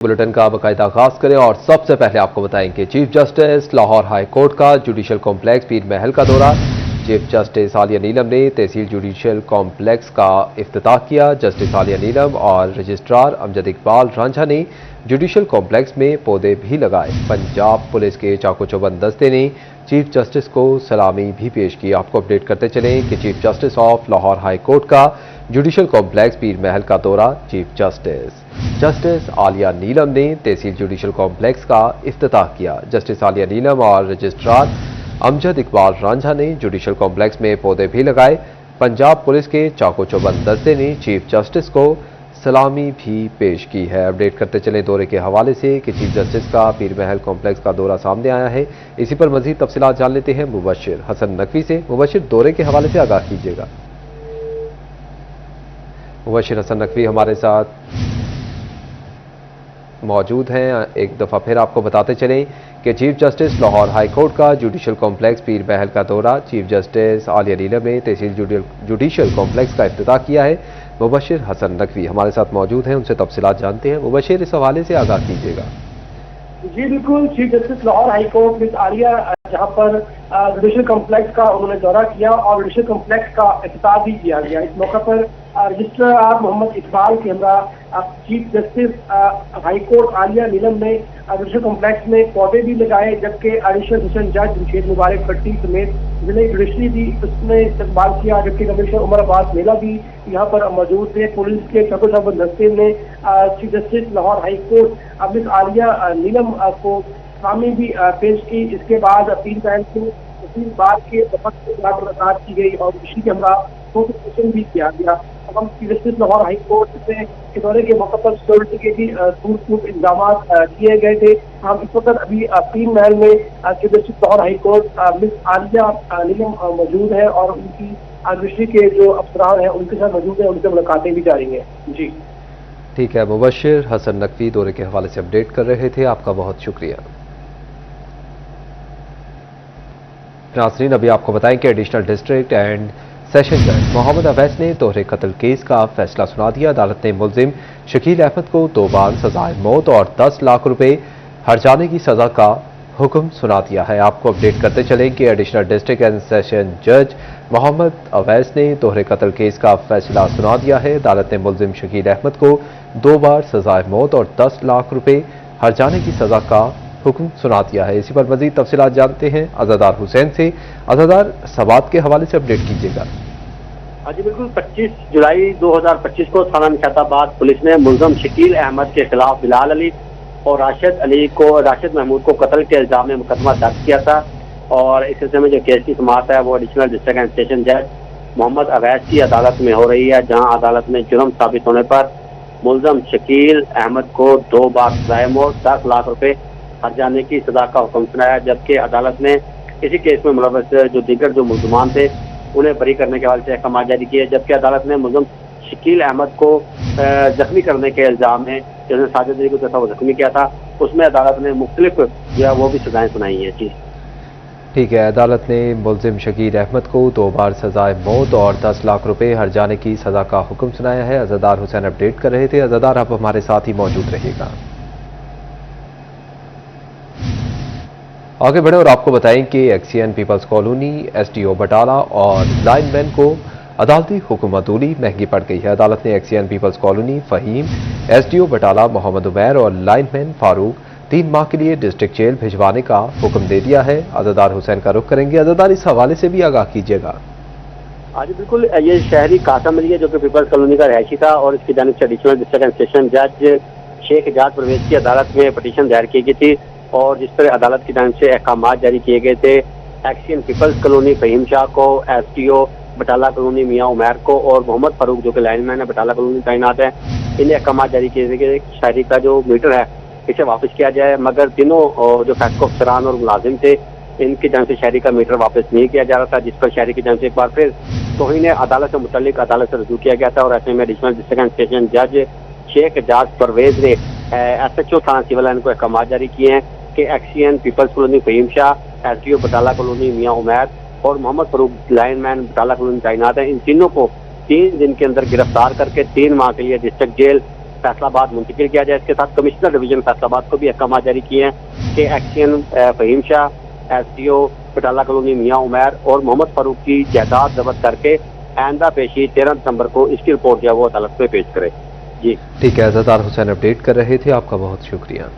Bulletin का बाकायदा आगाज करें और सबसे पहले आपको बताएं कि chief justice Lahore high court का जुडिशल कॉम्प्लेक्स पीर महल का दौरा। चीफ जस्टिस आलिया नीलम ने तहसील जुडिशल कॉम्प्लेक्स का इफ्तिताह किया। जस्टिस आलिया नीलम और रजिस्ट्रार अमजद इकबाल रांझा ने जुडिशल कॉम्प्लेक्स में पौधे भी लगाए। पंजाब पुलिस के चाको चौबंद दस्ते ने चीफ जस्टिस को सलामी भी पेश की। आपको अपडेट करते चलें कि chief justice of Lahore high court का जुडिशल कॉम्प्लेक्स पीर महल का दौरा। चीफ जस्टिस आलिया नीलम ने तहसील जुडिशल कॉम्प्लेक्स का इफ्तिताह किया। जस्टिस आलिया नीलम और रजिस्ट्रार अमजद इकबाल रांझा ने जुडिशल कॉम्प्लेक्स में पौधे भी लगाए। पंजाब पुलिस के चाको चौबंद दस्ते ने चीफ जस्टिस को सलामी भी पेश की है। अपडेट करते चले दौरे के हवाले से कि चीफ जस्टिस का पीर महल कॉम्प्लेक्स का दौरा सामने आया है। इसी पर मजीद तफसीलात जान लेते हैं मुबशिर हसन नकवी से। मुबशिर, दौरे के हवाले से आगाह कीजिएगा। मुबशिर हसन नकवी हमारे साथ मौजूद हैं। एक दफ़ा फिर आपको बताते चलें कि chief justice Lahore high court का जुडिशल कॉम्प्लेक्स पीर महल का दौरा। चीफ जस्टिस आलिया नीलम ने तहसील जुडिशल कॉम्प्लेक्स का इफ्तिताह किया है। मुबशिर हसन नकवी हमारे साथ मौजूद हैं, उनसे तफसीलात जानते हैं। मुबशिर, इस हवाले से आगाह कीजिएगा। जी बिल्कुल, chief justice Lahore high court miss Alia जहां पर जुडिशल कॉम्प्लेक्स का उन्होंने दौरा किया और जुडिशल कॉम्प्लेक्स का इफ्तिताह भी किया गया। इस मौके पर रजिस्ट्रार मोहम्मद इकबाल के हमरा chief justice high court Aliya Neelam ने जुडिशल कॉम्प्लेक्स में पौधे भी लगाए, जबकि एडिशनल सेशन जज जमशेद मुबारक भट्टी समेत जिले जुडिशरी भी उसने इस्तकबाल किया। जबकि कमिश्नर उमर अब्बास मेला भी यहाँ पर मौजूद थे। पुलिस के चाको चौबंद दस्ते ने chief justice Lahore high court miss Aliya Neelam को सलामी भी पेश की। इसके बाद 3 तारीख को 3 बार के वक्त के बाद मुलाकात की गई और इसी के हमरा फोटो सेशन भी किया गया। अब हम chief justice Lahore high court के दौरे के मौके पर सिक्योरिटी के भी खूब इंतजाम किए गए थे। हम इस वक्त अभी पीर महल में chief justice Lahore high court miss Aliya Neelam मौजूद है और उनकी दृष्टि के जो अफसरान हैं उनके साथ मौजूद है, उनसे मुलाकातें भी जारी हैं। जी ठीक है, मुबशिर हसन नकवी दौरे के हवाले से अपडेट कर रहे थे, आपका बहुत शुक्रिया। नाज़रीन, अभी आपको बताएं कि एडिशनल डिस्ट्रिक्ट एंड सेशन जज मोहम्मद अवैस ने दोहरे कत्ल केस का फैसला सुना दिया। अदालत ने मुलजिम शकील अहमद को 2 बार सजाए मौत और 10 लाख रुपए हर्जाने की सजा का हुक्म सुना दिया है। आपको अपडेट करते चलें कि एडिशनल डिस्ट्रिक्ट एंड सेशन जज मोहम्मद अवैस ने दोहरे कत्ल केस का फैसला सुना दिया है। अदालत ने मुलजिम शकील अहमद को 2 बार सजाए मौत और 10 लाख रुपए हर्जाने की सजा का हुक्म सुना दिया है। इसी पर मजीद तफसीलात जानते हैं अज़ादार हुसैन से। अज़ादार, सवात के हवाले से अपडेट कीजिएगा। जी बिल्कुल, 25 जुलाई 2025 को थाना निशाताबाद पुलिस ने मुलजम शकील अहमद के खिलाफ बिलाल अली और राशिद महमूद को कत्ल के इल्जाम में मुकदमा दर्ज किया था। और इस सिलसिले में जो केस की समाअत है वो एडिशनल डिस्ट्रिक्ट एंड सेशन जज मोहम्मद अवैस की अदालत में हो रही है, जहां अदालत ने जुर्म साबित होने पर मुलजम शकील अहमद को 2 बार सजाए मौत 10 लाख रुपए हर्जाने की सजा का हुक्म सुनाया। जबकि अदालत ने इसी केस में मुलव्वस जो दीगर जो मुलजमान थे उन्हें बरी करने के हवाले से अहकाम जारी किए। जबकि अदालत ने मुलजम शकील अहमद को जख्मी करने के इल्जाम में जिसने साजिद को दफा जख्मी किया था उसमें अदालत ने मुख्तलिफ जो है वो भी सजाएं सुनाई हैं। जी ठीक है, अदालत ने मुलजिम शकील अहमद को 2 बार सजाए मौत और 10 लाख रुपए हर्जाने की सजा का हुक्म सुनाया है। अज़ादार हुसैन अपडेट कर रहे थे। अज़ादार, आप हमारे साथ ही मौजूद रहिएगा। आगे बढ़े और आपको बताएं कि एक्सीएन पीपल्स कॉलोनी, एसडीओ बटाला और लाइनमैन को अदालती हुकूमतूली महंगी पड़ गई है। अदालत ने एक्सीएन पीपल्स कॉलोनी फहीम, एसडीओ बटाला मोहम्मद उमैर और लाइनमैन फारूक 3 माह के लिए डिस्ट्रिक्ट जेल भिजवाने का हुक्म दे दिया है। अज़ादार हुसैन का रुख करेंगे। अज़ादार, इस हवाले से भी आगाह कीजिएगा। जी बिल्कुल, ये शहरी कासम अली है जो कि पीपल्स कॉलोनी का रहायशी था और इसकी जानिब से एडिशनल डिस्ट्रिक्ट एंड सेशन जज शेख एजाज परवेज की अदालत में पटिशन दायर की गई थी और जिस पर अदालत की जानिब से अहकाम जारी किए गए थे। एक्सीएन पीपल्स कॉलोनी फहीम शाह को, एसडीओ बटाला कॉलोनी मियाँ उमैर को और मोहम्मद फारूक जो कि लाइनमैन है बटाला कॉलोनी तैनात है, इन्हें अहकाम जारी किए गए। शहरी का जो मीटर है इसे वापस किया जाए, मगर तीनों जो फैक्ट अफसरान और मुलाजिम थे इनकी जानिब से शहरी का मीटर वापस नहीं किया जा रहा था, जिस पर शहरी की जानिब से एक बार फिर तौहीन अदालत से मुतल्लिक अदालत से रजू किया गया था। और ऐसे में एडिशनल डिस्ट्रिक्ट एंड सेशन जज शेख एजाज परवेज ने SHO थाना सिविल लाइन को अहकाम जारी किए हैं कि एक्सीएन पीपल्स कॉलोनी फहीम शाह, एसडीओ बटाला कॉलोनी मियाँ उमैर और मोहम्मद फारूक लाइनमैन बटाला कॉलोनी तैनात है, इन तीनों को 3 दिन के अंदर गिरफ्तार करके 3 माह के लिए डिस्ट्रिक्ट जेल फैसला आबाद मुंतकिल किया जाए। इसके साथ कमिश्नर डिवीजन फैसला आबाद को भी अहकाम जारी किए हैं कि एक्शन फहीम शाह, SDO बटाला कॉलोनी मियाँ उमैर और मोहम्मद फारूक की जायदाद जब्त करके आइंदा पेशी 13 दिसंबर को इसकी रिपोर्ट जो है वो अदालत में पेश करे। जी ठीक है, अज़हर हुसैन अपडेट कर रहे थे, आपका बहुत शुक्रिया।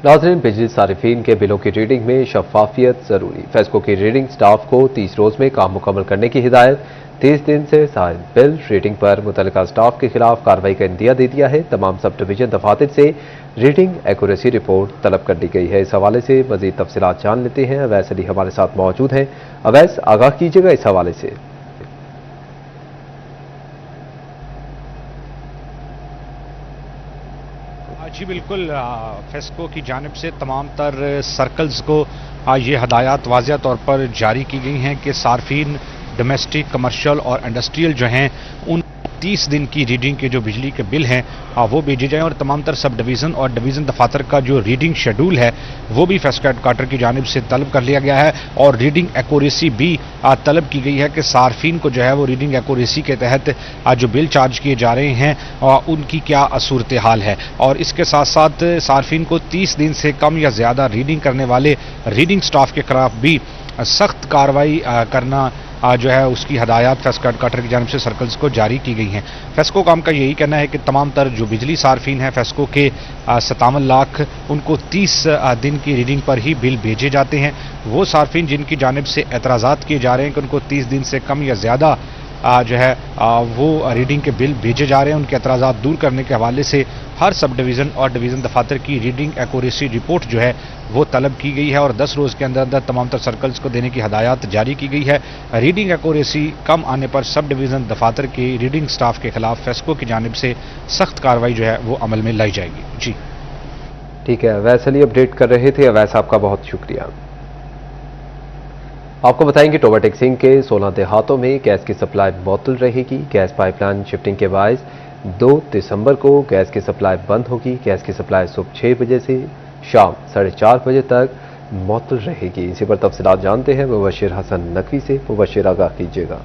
नाज़रीन, बिजली सारिफीन के बिलों की रीडिंग में शफाफियत जरूरी। फेस्को की रीडिंग स्टाफ को 30 रोज में काम मुकम्मल करने की हिदायत। 30 दिन से सारे बिल रीडिंग पर मुतल्लिका स्टाफ के खिलाफ कार्रवाई का इंदिया दे दिया है। तमाम सब डिवीजन दफातर से रीडिंग एक्यूरेसी रिपोर्ट तलब कर दी गई है। इस हवाले से मजीद तफसीलात जान लेते हैं। अवैस अली हमारे साथ मौजूद हैं। अवैस, आगाह कीजिएगा इस हवाले से। जी बिल्कुल, फेस्को की जानिब से तमाम तर सर्कल्स को ये हदायत वाज़िया तौर पर जारी की गई हैं कि सार्फिन डोमेस्टिक, कमर्शियल और इंडस्ट्रियल जो हैं उन 30 दिन की रीडिंग के जो बिजली के बिल हैं वो भेजे जाएं और तमाम तर सब डिवीज़न और डिवीज़न दफातर का जो रीडिंग शेड्यूल है वो भी फेस्को हेडक्वार्टर की जानिब से तलब कर लिया गया है और रीडिंग एक्यूरेसी भी तलब की गई है कि सार्फिन को जो है वो रीडिंग एक्यूरेसी के तहत जो बिल चार्ज किए जा रहे हैं उनकी क्या सूरत हाल है। और इसके साथ साथ सार्फिन को 30 दिन से कम या ज़्यादा रीडिंग करने वाले रीडिंग स्टाफ के खिलाफ भी सख्त कार्रवाई करना जो है उसकी हदायत फेस्को हेडक्वार्टर की जानिब से सर्कल्स को जारी की गई हैं। फेस्को काम का यही कहना है कि तमाम तर जो बिजली सार्फिन हैं फेस्को के 57 लाख उनको 30 दिन की रीडिंग पर ही बिल भेजे जाते हैं। वो सार्फिन जिनकी जानिब से एतराज़ात किए जा रहे हैं कि उनको 30 दिन से कम या ज़्यादा जो है वो रीडिंग के बिल भेजे जा रहे हैं, उनके एतराज़ात दूर करने के हवाले से हर सब डिवीज़न और डिवीज़न दफातर की रीडिंग एक्यूरेसी रिपोर्ट जो है वो तलब की गई है और 10 रोज़ के अंदर अंदर तमाम तर सर्कल्स को देने की हदायत जारी की गई है। रीडिंग एक्यूरेसी कम आने पर सब डिवीज़न दफातर के रीडिंग स्टाफ के खिलाफ फेस्को की जानिब से सख्त कार्रवाई जो है वो अमल में लाई जाएगी। जी ठीक है, अवैस अली अपडेट कर रहे थे। अवैस, आपका बहुत शुक्रिया। आपको बताएंगे टोबा टेक्सिंग के 16 देहातों में गैस की सप्लाई मुअत्तल रहेगी। गैस पाइपलाइन शिफ्टिंग के बायस 2 दिसंबर को गैस की सप्लाई बंद होगी। गैस की सप्लाई सुबह 6 बजे से शाम 4:30 बजे तक मुअत्तल रहेगी। इसी पर तफसीलात जानते हैं मुबशिर हसन नकवी से। मुबशिर, आगाह कीजिएगा।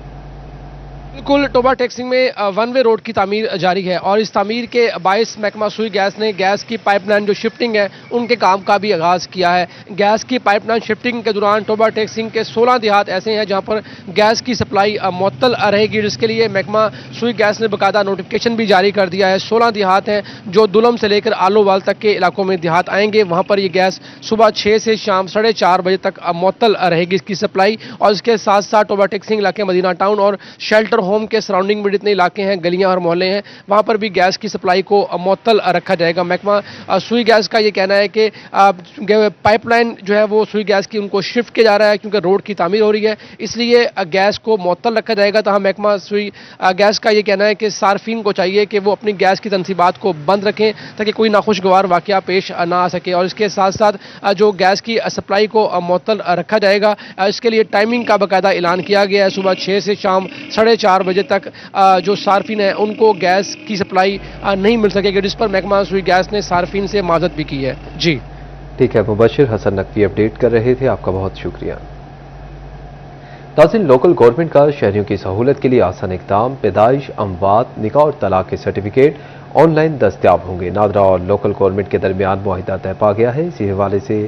बिल्कुल, टोबा टेक्सिंग में वन वे रोड की तामीर जारी है और इस तामीर के बायस महकमा सुई गैस ने गैस की पाइपलाइन जो शिफ्टिंग है उनके काम का भी आगाज़ किया है। गैस की पाइपलाइन शिफ्टिंग के दौरान टोबा टेक्सिंग के 16 देहात ऐसे हैं जहां पर गैस की सप्लाई मुअत्तल रहेगी, जिसके लिए महकमा सुई गैस ने बाकायदा नोटिफिकेशन भी जारी कर दिया है। 16 देहात हैं जो दुलम से लेकर आलोवाल तक के इलाकों में देहात आएंगे, वहाँ पर ये गैस सुबह 6 से शाम 4:30 बजे तक मुअत्तल रहेगी इसकी सप्लाई। और इसके साथ साथ टोबा टेक्सिंग इलाके, मदीना टाउन और शेल्टर होम के सराउंडिंग में जितने इलाके हैं, गलियां और मोहल्ले हैं, वहां पर भी गैस की सप्लाई को मुअत्तल रखा जाएगा। महकमा सुई गैस का ये कहना है कि पाइपलाइन जो है वो सुई गैस की उनको शिफ्ट किया जा रहा है क्योंकि रोड की तामीर हो रही है, इसलिए गैस को मुअत्तल रखा जाएगा। तहाँ महकमा सुई गैस का ये कहना है कि सार्फिन को चाहिए कि वो अपनी गैस की तनसीबात को बंद रखें ताकि कोई नाखुशगवार वाकया पेश ना आ सके। और इसके साथ साथ जो गैस की सप्लाई को मुअत्तल रखा जाएगा, इसके लिए टाइमिंग का बाकायदा ऐलान किया गया है। सुबह 6 से शाम 4:30 बजे तक जो सार्फिन है उनको गैस की सप्लाई नहीं मिल सकेगी, जिस पर महकमा सुई गैस ने सार्फिन से माजरत भी की है। जी ठीक है, मुबशिर हसन नकवी अपडेट कर रहे थे, आपका बहुत शुक्रिया। नाज़रीन, लोकल गवर्नमेंट का शहरियों की सहूलत के लिए आसान इक़दाम। पैदाइश, अमवात, निकाह और तलाक के सर्टिफिकेट ऑनलाइन दस्तयाब होंगे। नादरा और लोकल गवर्नमेंट के दरमियान मुआहिदा तय पा गया है। इसी हवाले से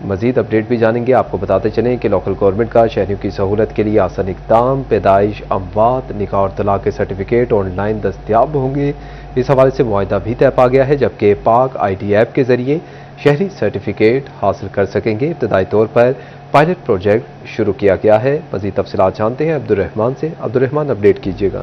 मजीद अपडेट भी जानेंगे। आपको बताते चलें कि लोकल गवर्नमेंट का शहरियों की सहूलत के लिए आसान इक़दाम। पैदाइश, अमवात, निकाह और तलाक के सर्टिफिकेट ऑनलाइन दस्तयाब होंगे। इस हवाले से मुआहिदा भी तय पा गया है, जबकि पाक ID ऐप के जरिए शहरी सर्टिफिकेट हासिल कर सकेंगे। इब्तदाई तौर पर पायलट प्रोजेक्ट शुरू किया गया है। मजीद तफसीलात जानते हैं अब्दुर्रहमान से। अब्दुर्रहमान, अपडेट कीजिएगा।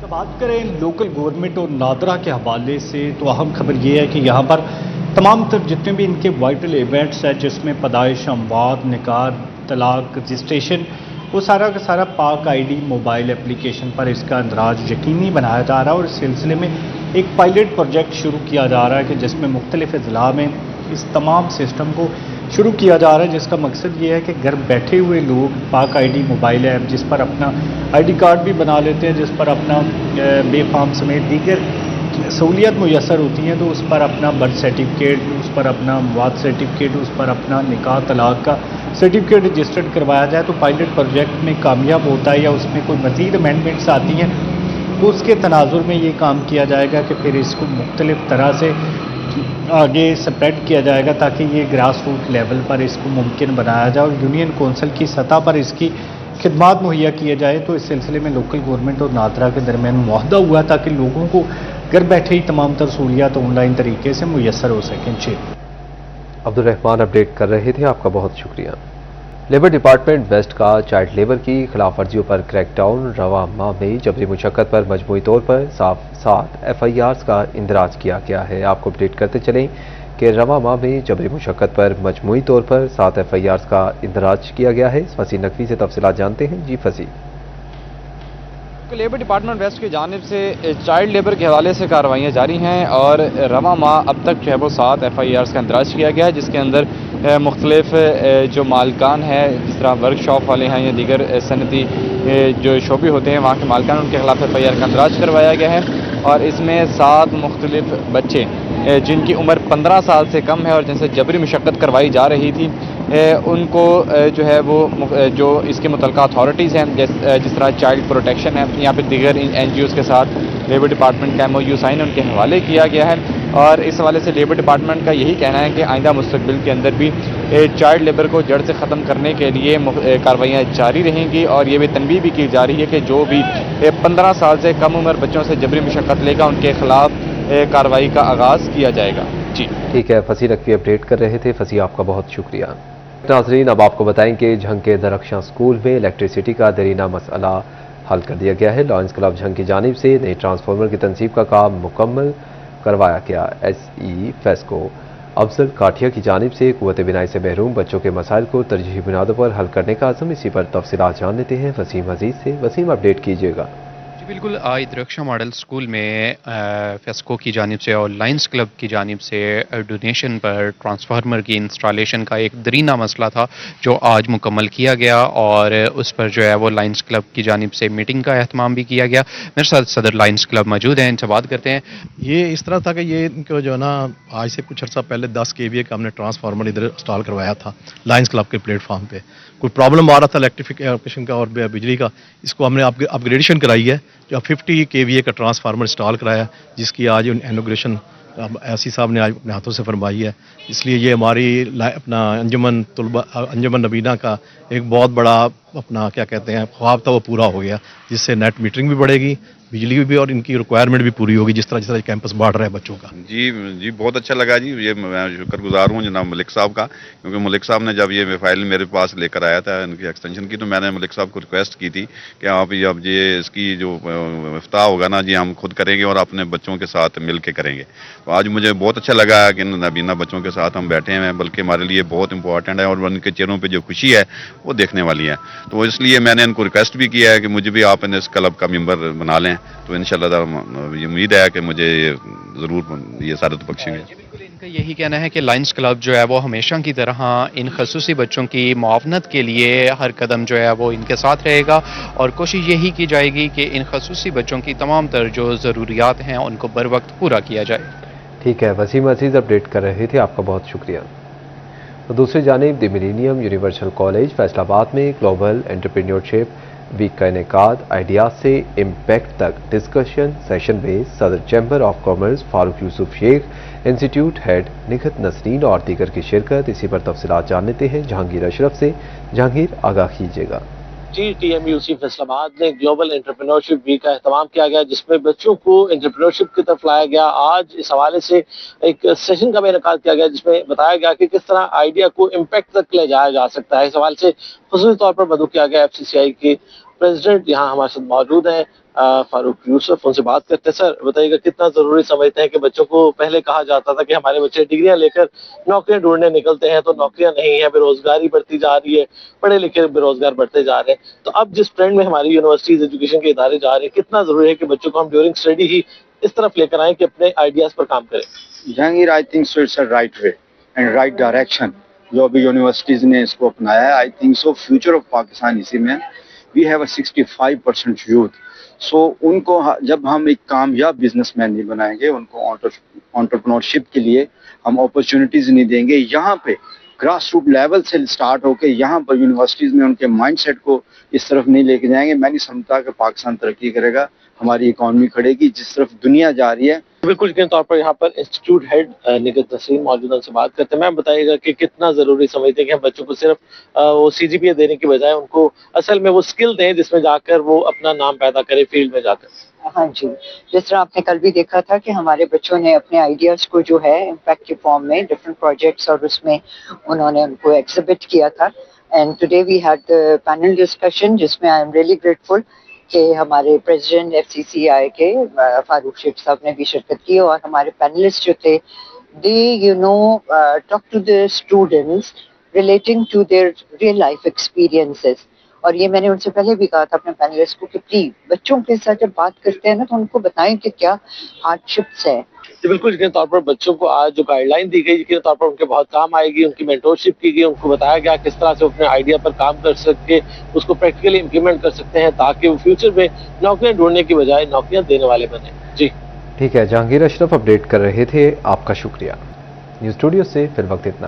तो बात करें लोकल गवर्नमेंट और नादरा के हवाले से तो अहम खबर ये है कि यहाँ पर तमाम तर जितने भी इनके वाइटल इवेंट्स हैं, जिसमें पैदाइश, अमवात, निकाह, तलाक, रजिस्ट्रेशन, वो सारा का सारा पाक ID मोबाइल एप्लीकेशन पर इसका इंदराज यकीनी बनाया जा रहा है। और इस सिलसिले में एक पायलट प्रोजेक्ट शुरू किया जा रहा है कि जिसमें मुख्तलिफ अजला में इस तमाम सिस्टम को शुरू किया जा रहा है, जिसका मकसद ये है कि घर बैठे हुए लोग पाक ID मोबाइल ऐप जिस पर अपना ID कार्ड भी बना लेते हैं, जिस पर अपना बेफाम समेत दीगर सहूलियत मुयसर होती हैं, तो उस पर अपना बर्थ सर्टिफिकेट, उस पर अपना अमवात सर्टिफिकेट, उस पर अपना निकाह तलाक का सर्टिफिकेट रजिस्टर्ड करवाया जाए तो पायलट प्रोजेक्ट में कामयाब होता है या उसमें कोई मज़ीद अमेंडमेंट्स आती हैं تو اس کے تناظر میں یہ کام کیا جائے گا کہ پھر اس کو مختلف طرح سے آگے سپریڈ کیا جائے گا تاکہ یہ گراس روٹ لیول پر اس کو ممکن بنایا جائے اور یونین کونسل کی سطح پر اس کی خدمات مہیا کیے جائے. تو اس سلسلے میں لوکل گورنمنٹ اور نادرا کے درمیان معاہدہ ہوا تاکہ لوگوں کو گھر بیٹھے ہی تمام تر سہولیات آن لائن طریقے سے میسر ہو سکیں. جی عبد الرحمان اپڈیٹ کر رہے تھے، آپ کا بہت شکریہ. لیبر ڈپارٹمنٹ ویسٹ کا چائلڈ لیبر کی خلاف ورزیوں پر کریک ڈاؤن. رواں ماہ میں جبری مشقت پر مجموعی طور پر 7 FIRs کا اندراج کیا گیا ہے. آپ کو اپڈیٹ کرتے چلیں کہ رواں ماہ میں جبری مشقت پر مجموعی طور پر 7 FIRs کا اندراج کیا گیا ہے. فصیح نقوی سے تفصیلات جانتے ہیں. جی فصیح. لیبر ڈپارٹمنٹ ویسٹ کی جانب سے چائلڈ لیبر کے حوالے سے کارروائیاں جاری ہیں اور رواں ماہ اب تک جو ہے وہ 7 FIRs کا اندراج کیا گیا ہے، جس کے اندر مختلف جو مالکان ہیں، جس طرح ورک شاپ والے ہیں یا دیگر صنعتی جو شعبے ہوتے ہیں وہاں کے مالکان، ان کے خلاف FIR کا اندراج کروایا گیا ہے. اور اس میں 7 مختلف بچے جن کی عمر 15 سال سے کم ہے اور جن سے جبری مشقت کروائی جا رہی تھی، ان کو جو ہے وہ جو اس کے متعلقہ اتھارٹیز ہیں جس طرح چائلڈ پروٹیکشن ہے یا پھر دیگر NGOs کے ساتھ لیبر ڈپارٹمنٹ کا MOU سائن ان کے حوالے کیا گیا ہے. اور اس حوالے سے لیبر ڈپارٹمنٹ کا یہی کہنا ہے کہ آئندہ مستقبل کے اندر بھی چائلڈ لیبر کو جڑ سے ختم کرنے کے لیے کارروائیاں جاری رہیں گی. اور یہ بھی تنبیہ بھی کی جا رہی ہے کہ جو بھی 15 سال سے کم عمر بچوں سے جبری مشقت لے گا ان کے خلاف کارروائی کا آغاز کیا جائے گا. جی ٹھیک ہے، فصیح نقوی اپڈیٹ کر رہے تھے. فصیح آپ کا بہت شکریہ. ناظرین اب آپ کو بتائیں کہ جھنگ کے درخشاں اسکول میں الیکٹریسٹی کا دیرینہ مسئلہ حل کر دیا گیا ہے. لائنز کلب جھنگ کی جانب سے نئے ٹرانسفارمر کی تنصیب کا کام مکمل کروایا گیا. SE فیسکو افضل کاٹھیا کی جانب سے قوت بینائی سے محروم بچوں کے مسائل کو ترجیحی بنیادوں پر حل کرنے کا عزم. اسی پر تفصیلات جان لیتے ہیں وسیم عزیز سے. وسیم اپڈیٹ کیجیے گا. بالکل درخشاں ماڈل سکول میں فیسکو کی جانب سے اور لائنز کلب کی جانب سے ڈونیشن پر ٹرانسفارمر کی انسٹالیشن کا ایک درینہ مسئلہ تھا جو آج مکمل کیا گیا اور اس پر جو ہے وہ لائنز کلب کی جانب سے میٹنگ کا اہتمام بھی کیا گیا. میرے ساتھ صدر لائنز کلب موجود ہیں، ان سے بات کرتے ہیں. یہ اس طرح تھا کہ یہ ان کو جو ہے نا آج سے کچھ عرصہ پہلے 10 KVA کا ہم نے ٹرانسفارمر ادھر انسٹال کروایا تھا لائنز کلب کے پلیٹ فارم پہ. کوئی پرابلم آ رہا تھا الیکٹریفیکیشن کا اور بجلی کا، اس کو ہم نے اپ گریڈیشن کرائی ہے جو 50 KVA کا ٹرانسفارمر انسٹال کرایا جس کی آج انوگریشن ایسی صاحب نے آج اپنے ہاتھوں سے فرمائی ہے. اس لیے یہ ہماری اپنا انجمن نبینہ کا ایک بہت بڑا اپنا کیا کہتے ہیں خواب تھا، وہ پورا ہو گیا، جس سے نیٹ میٹرنگ بھی بڑھے گی، بجلی بھی اور ان کی ریکوائرمنٹ بھی پوری ہوگی جس طرح کیمپس بڑھ رہا ہے بچوں کا. جی بہت اچھا لگا جی. یہ میں شکر گزار ہوں جناب ملک صاحب کا، کیونکہ ملک صاحب نے جب یہ فائل میرے پاس لے کر آیا تھا ان کی ایکسٹینشن کی، تو میں نے ملک صاحب کو ریکویسٹ کی تھی کہ آپ اب یہ اس کی جو افتتاح ہوگا نا جی ہم خود کریں گے اور اپنے بچوں کے ساتھ مل کے کریں گے. تو آج مجھے بہت اچھا لگا کہ نابینا بچوں کے ساتھ ہم بیٹھے ہیں، بلکہ ہمارے لیے بہت امپورٹنٹ ہے اور ان کے چہروں پہ جو خوشی ہے وہ دیکھنے والی ہے. تو اس لیے میں نے ان کو ریکویسٹ بھی کیا ہے کہ مجھے بھی آپ اس کلب کا ممبر بنا لیں. تو انشاءاللہ یہ امید ہے کہ مجھے ضرور یہ سعادت بخشیں گے. بالکل ان کا یہی کہنا ہے کہ لائنز کلب جو ہے وہ ہمیشہ کی طرح ان خصوصی بچوں کی معاونت کے لیے ہر قدم جو ہے وہ ان کے ساتھ رہے گا اور کوشش یہی کی جائے گی کہ ان خصوصی بچوں کی تمام تر جو ضروریات ہیں ان کو بر وقت پورا کیا جائے. ٹھیک ہے، وسیم عزیز اپڈیٹ کر رہے تھے. آپ کا بہت شکریہ. تو دوسری جانب دی ملینیم یونیورسل کالج فیصل آباد میں گلوبل انٹرپرینیورشپ ویک کا انعقاد. آئیڈیاز سے امپیکٹ تک ڈسکشن سیشن میں صدر chamber of commerce Farooq Yusuf Sheikh, institute head Nikhat Nasreen اور دیگر کی شرکت. اسی پر تفصیلات جان لیتے ہیں جہانگیر اشرف سے. جہانگیر آگاہ کیجیے گا. جی TMUC فیصل آباد میں گلوبل انٹرپرینورشپ ویک کا اہتمام کیا گیا جس میں بچوں کو انٹرپرینورشپ کی طرف لایا گیا. آج اس حوالے سے ایک سیشن کا بھی انعقاد کیا گیا جس میں بتایا گیا کہ کس طرح آئیڈیا کو امپیکٹ تک لے جایا جا سکتا ہے. اس حوالے سے خصوصی طور پر مدعو کیا گیا FCCI کے پریزیڈنٹ یہاں ہمارے ساتھ موجود ہیں فاروق یوسف. ان سے بات کرتے ہیں. سر بتائیے گا کتنا ضروری سمجھتے ہیں کہ بچوں کو پہلے کہا جاتا تھا کہ ہمارے بچے ڈگریاں لے کر نوکریاں ڈھونڈنے نکلتے ہیں تو نوکریاں نہیں ہیں، بے روزگاری بڑھتی جا رہی ہے، پڑھے لکھے بے روزگار بڑھتے جا رہے ہیں. تو اب جس ٹرینڈ میں ہماری یونیورسٹیز ایجوکیشن کے ادارے جا رہے ہیں کتنا ضروری ہے کہ بچوں کو ہم ڈیورنگ اسٹڈی ہی اس طرف لے کر آئیں کہ اپنے آئیڈیاز پر کام کریں. Jahangir I think so it's a right way and right direction جو ابھی یونیورسٹیز نے اس کو اپنایا ہے. I think so future of Pakistan اسی میں. We have a 65% youth. سو ان کو جب ہم ایک کامیاب بزنس مین نہیں بنائیں گے، ان کو انٹرپرینورشپ کے لیے ہم اپرچونیٹیز نہیں دیں گے، یہاں پہ گراس روٹ لیول سے سٹارٹ ہو کے یہاں پر یونیورسٹیز میں ان کے مائنڈ سیٹ کو اس طرف نہیں لے کے جائیں گے، میں نہیں سمجھتا کہ پاکستان ترقی کرے گا. हमारी इकॉनमी खड़ेगी, जिस तरफ दुनिया जा रही है। बिल्कुल यकीनी तौर पर यहाँ पर इंस्टीट्यूट हेड निगत नसीम मौजूद हैं, उनसे बात करते हैं। मैम बताइएगा कि कितना जरूरी समझते हैं कि हम बच्चों को सिर्फ वो CGPA देने की बजाय उनको असल में वो स्किल दें जिसमें जाकर वो अपना नाम पैदा करे फील्ड में जाकर। हाँ जी, जिस तरह आपने कल भी देखा था कि हमारे बच्चों ने अपने आइडियाज को जो है इम्पैक्ट के फॉर्म में डिफरेंट प्रोजेक्ट्स और उसमें उन्होंने उनको एग्जिबिट किया था। And today we had the panel discussion जिसमें आई एम रियली ग्रेटफुल कि हमारे प्रेसिडेंट FCCI के फारूक शेख साहब ने भी शिरकत की और हमारे पैनलिस्ट जो थे they talk to the students relating to their real life experiences. और ये मैंने उनसे पहले भी कहा था अपने पैनलिस्ट को कि प्लीज बच्चों के साथ जब बात करते हैं ना तो उनको बताएं कि क्या हार्डशिप्स है। जी बिल्कुल यकीनी तौर पर बच्चों को आज जो गाइडलाइन दी गई यकीनी तौर पर उनके बहुत काम आएगी। उनकी मेंटोरशिप की गई, उनको बताया गया किस तरह से अपने आइडिया पर काम कर सके, उसको प्रैक्टिकली इम्प्लीमेंट कर सकते हैं ताकि वो फ्यूचर में नौकरियां ढूंढने की बजाय नौकरियां देने वाले बने। जी ठीक है, जहांगीर अशरफ अपडेट कर रहे थे, आपका शुक्रिया। न्यूज़ स्टूडियो से फिर वक्त इतना है।